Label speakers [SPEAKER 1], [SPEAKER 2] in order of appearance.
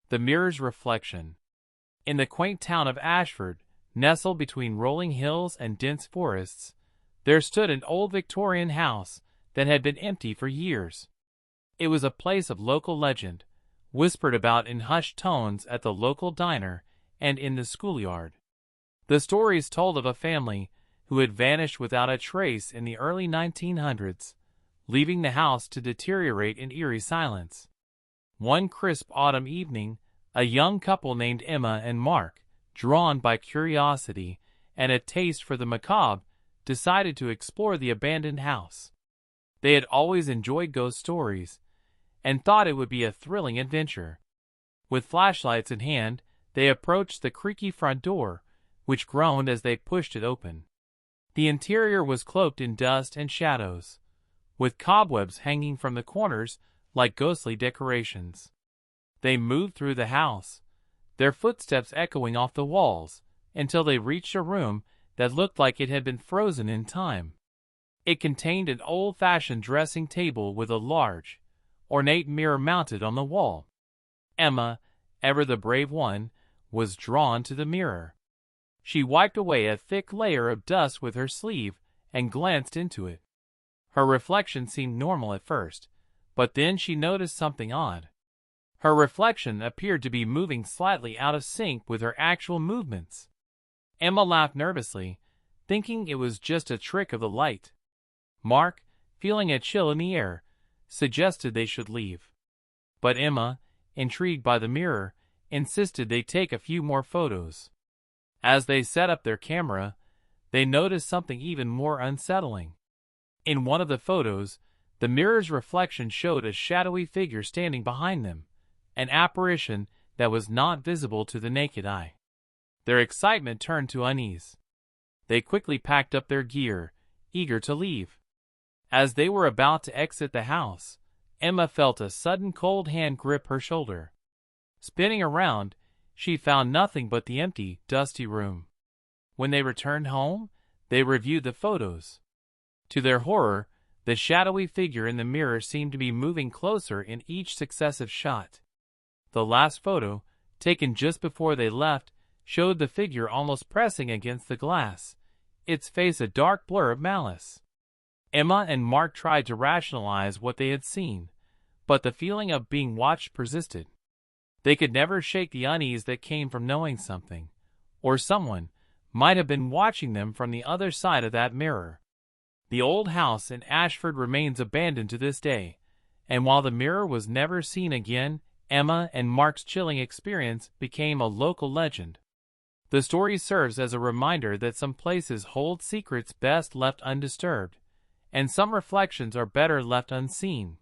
[SPEAKER 1] The Mirror's Reflection. In the quaint town of Ashford, nestled between rolling hills and dense forests, there stood an old Victorian house that had been empty for years. It was a place of local legend, whispered about in hushed tones at the local diner and in the schoolyard. The stories told of a family who had vanished without a trace in the early 1900s, leaving the house to deteriorate in eerie silence. One crisp autumn evening, a young couple named Emma and Mark, drawn by curiosity and a taste for the macabre, decided to explore the abandoned house. They had always enjoyed ghost stories and thought it would be a thrilling adventure. With flashlights in hand, they approached the creaky front door, which groaned as they pushed it open. The interior was cloaked in dust and shadows, with cobwebs hanging from the corners like ghostly decorations. They moved through the house, their footsteps echoing off the walls, until they reached a room that looked like it had been frozen in time. It contained an old-fashioned dressing table with a large, ornate mirror mounted on the wall. Emma, ever the brave one, was drawn to the mirror. She wiped away a thick layer of dust with her sleeve and glanced into it. Her reflection seemed normal at first, but then she noticed something odd. Her reflection appeared to be moving slightly out of sync with her actual movements. Emma laughed nervously, thinking it was just a trick of the light. Mark, feeling a chill in the air, suggested they should leave. But Emma, intrigued by the mirror, insisted they take a few more photos. As they set up their camera, they noticed something even more unsettling. In one of the photos, the mirror's reflection showed a shadowy figure standing behind them, an apparition that was not visible to the naked eye. Their excitement turned to unease. They quickly packed up their gear, eager to leave. As they were about to exit the house, Emma felt a sudden cold hand grip her shoulder. Spinning around, she found nothing but the empty, dusty room. When they returned home, they reviewed the photos. To their horror, the shadowy figure in the mirror seemed to be moving closer in each successive shot. The last photo, taken just before they left, showed the figure almost pressing against the glass, its face a dark blur of malice. Emma and Mark tried to rationalize what they had seen, but the feeling of being watched persisted. They could never shake the unease that came from knowing something, or someone, might have been watching them from the other side of that mirror. The old house in Ashford remains abandoned to this day, and while the mirror was never seen again, Emma and Mark's chilling experience became a local legend. The story serves as a reminder that some places hold secrets best left undisturbed, and some reflections are better left unseen.